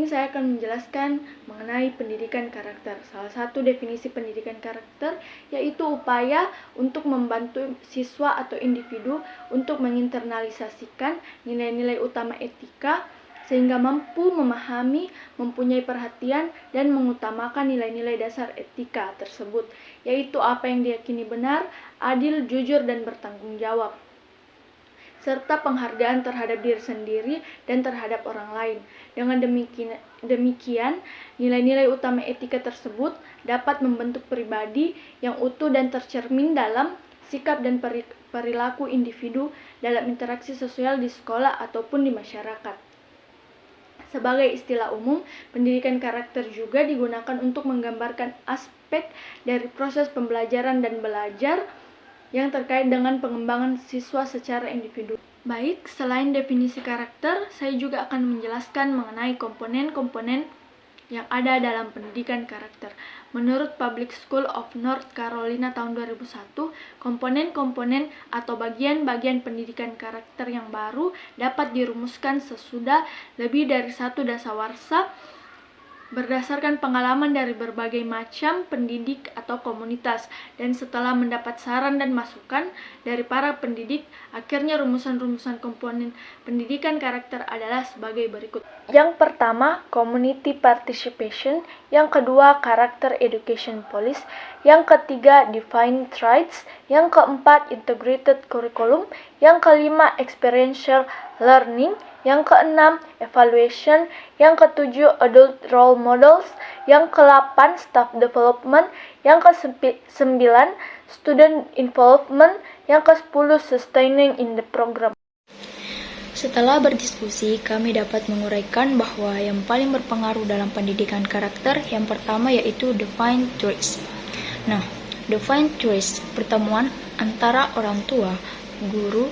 sini saya akan menjelaskan mengenai pendidikan karakter. Salah satu definisi pendidikan karakter yaitu upaya untuk membantu siswa atau individu untuk menginternalisasikan nilai-nilai utama etika sehingga mampu memahami, mempunyai perhatian, dan mengutamakan nilai-nilai dasar etika tersebut, yaitu apa yang diyakini benar, adil, jujur, dan bertanggung jawab, serta penghargaan terhadap diri sendiri dan terhadap orang lain. Dengan demikian, nilai-nilai utama etika tersebut dapat membentuk pribadi yang utuh dan tercermin dalam sikap dan perilaku individu dalam interaksi sosial di sekolah ataupun di masyarakat. Sebagai istilah umum, pendidikan karakter juga digunakan untuk menggambarkan aspek dari proses pembelajaran dan belajar yang terkait dengan pengembangan siswa secara individu. Baik, selain definisi karakter, saya juga akan menjelaskan mengenai komponen-komponen yang ada dalam pendidikan karakter. Menurut Public School of North Carolina tahun 2001, komponen-komponen atau bagian-bagian pendidikan karakter yang baru dapat dirumuskan sesudah lebih dari satu dasawarsa berdasarkan pengalaman dari berbagai macam pendidik atau komunitas, dan setelah mendapat saran dan masukan dari para pendidik, akhirnya rumusan-rumusan komponen pendidikan karakter adalah sebagai berikut. Yang pertama, community participation. Yang kedua, character education policy. Yang ketiga, defined traits. Yang keempat, integrated curriculum. Yang kelima, experiential learning. Yang keenam, evaluation. Yang ketujuh, adult role models. Yang ke-8, staff development. Yang ke-9, student involvement. Yang ke-10, sustaining in the program. Setelah berdiskusi, kami dapat menguraikan bahwa yang paling berpengaruh dalam pendidikan karakter yang pertama yaitu defined traits. Nah, defined traits pertemuan antara orang tua, guru,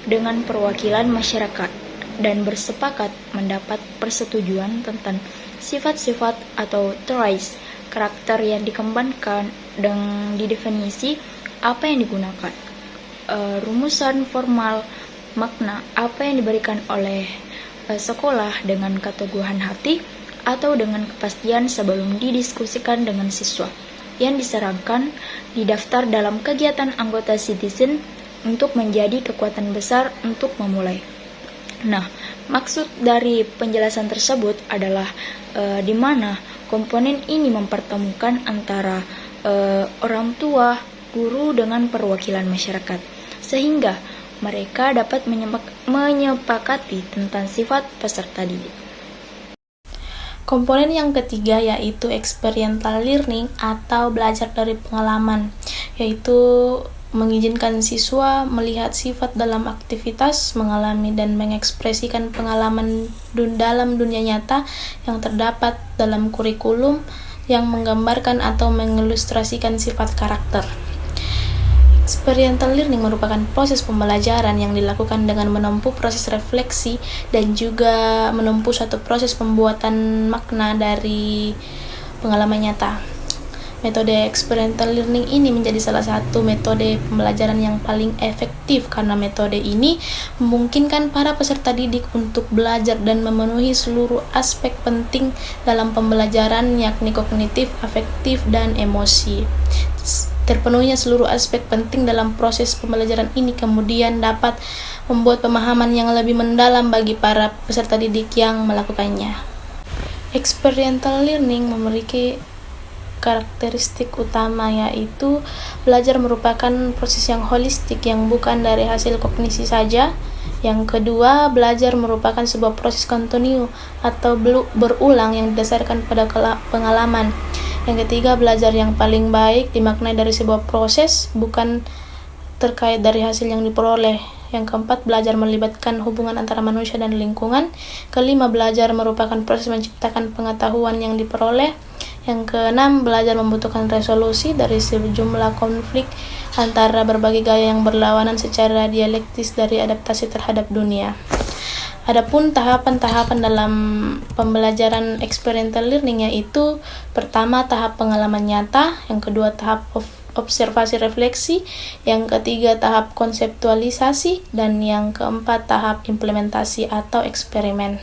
dengan perwakilan masyarakat dan bersepakat mendapat persetujuan tentang sifat-sifat atau traits karakter yang dikembangkan dan didefinisi apa yang digunakan, rumusan formal, makna apa yang diberikan oleh sekolah dengan keteguhan hati atau dengan kepastian sebelum didiskusikan dengan siswa yang disarankan didaftar dalam kegiatan anggota citizen untuk menjadi kekuatan besar untuk memulai. Nah, maksud dari penjelasan tersebut adalah di mana komponen ini mempertemukan antara orang tua, guru dengan perwakilan masyarakat, sehingga mereka dapat menyepakati tentang sifat peserta didik. Komponen yang ketiga yaitu experiential learning atau belajar dari pengalaman, yaitu mengizinkan siswa melihat sifat dalam aktivitas, mengalami dan mengekspresikan pengalaman dalam dunia nyata yang terdapat dalam kurikulum yang menggambarkan atau mengilustrasikan sifat karakter. Experiential learning merupakan proses pembelajaran yang dilakukan dengan menempuh proses refleksi dan juga menempuh suatu proses pembuatan makna dari pengalaman nyata. Metode experiential learning ini menjadi salah satu metode pembelajaran yang paling efektif karena metode ini memungkinkan para peserta didik untuk belajar dan memenuhi seluruh aspek penting dalam pembelajaran, yakni kognitif, afektif, dan emosi. Terpenuhnya seluruh aspek penting dalam proses pembelajaran ini kemudian dapat membuat pemahaman yang lebih mendalam bagi para peserta didik yang melakukannya. Experiential learning memiliki karakteristik utama yaitu belajar merupakan proses yang holistik yang bukan dari hasil kognisi saja. Yang kedua, belajar merupakan sebuah proses kontinu atau berulang yang didasarkan pada pengalaman. Yang ketiga, belajar yang paling baik dimaknai dari sebuah proses, bukan terkait dari hasil yang diperoleh. Yang keempat, belajar melibatkan hubungan antara manusia dan lingkungan. Kelima, belajar merupakan proses menciptakan pengetahuan yang diperoleh. Yang keenam, belajar membutuhkan resolusi dari sejumlah konflik antara berbagai gaya yang berlawanan secara dialektis dari adaptasi terhadap dunia. Adapun tahapan-tahapan dalam pembelajaran experiential learning yaitu pertama tahap pengalaman nyata, yang kedua tahap observasi refleksi, yang ketiga tahap konseptualisasi, dan yang keempat tahap implementasi atau eksperimen.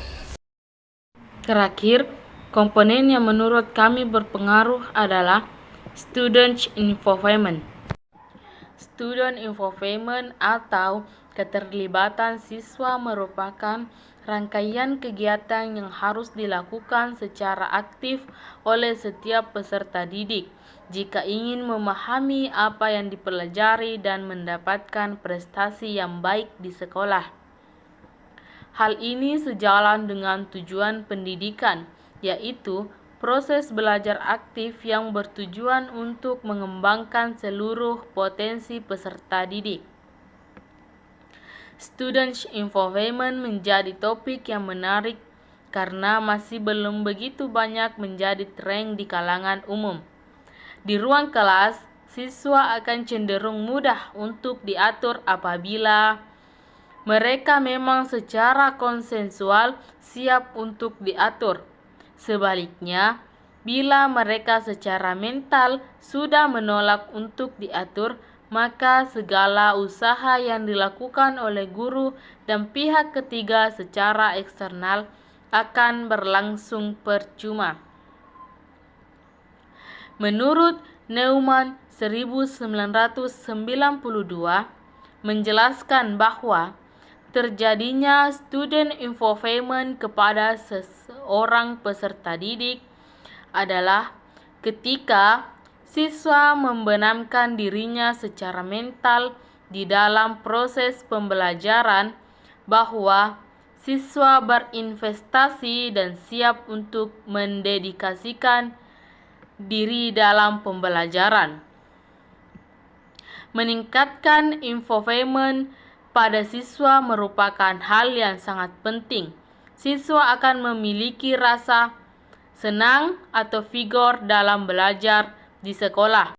Terakhir, komponen yang menurut kami berpengaruh adalah student involvement. Student involvement atau keterlibatan siswa merupakan rangkaian kegiatan yang harus dilakukan secara aktif oleh setiap peserta didik jika ingin memahami apa yang dipelajari dan mendapatkan prestasi yang baik di sekolah. Hal ini sejalan dengan tujuan pendidikan, yaitu proses belajar aktif yang bertujuan untuk mengembangkan seluruh potensi peserta didik. Student involvement menjadi topik yang menarik karena masih belum begitu banyak menjadi tren di kalangan umum. Di ruang kelas, siswa akan cenderung mudah untuk diatur apabila mereka memang secara konsensual siap untuk diatur. Sebaliknya, bila mereka secara mental sudah menolak untuk diatur, maka segala usaha yang dilakukan oleh guru dan pihak ketiga secara eksternal akan berlangsung percuma. Menurut Neumann 1992 menjelaskan bahwa terjadinya student involvement kepada seseorang peserta didik adalah ketika siswa membenamkan dirinya secara mental di dalam proses pembelajaran, bahwa siswa berinvestasi dan siap untuk mendedikasikan diri dalam pembelajaran. Meningkatkan involvement pada siswa merupakan hal yang sangat penting. Siswa akan memiliki rasa senang atau vigor dalam belajar di sekolah.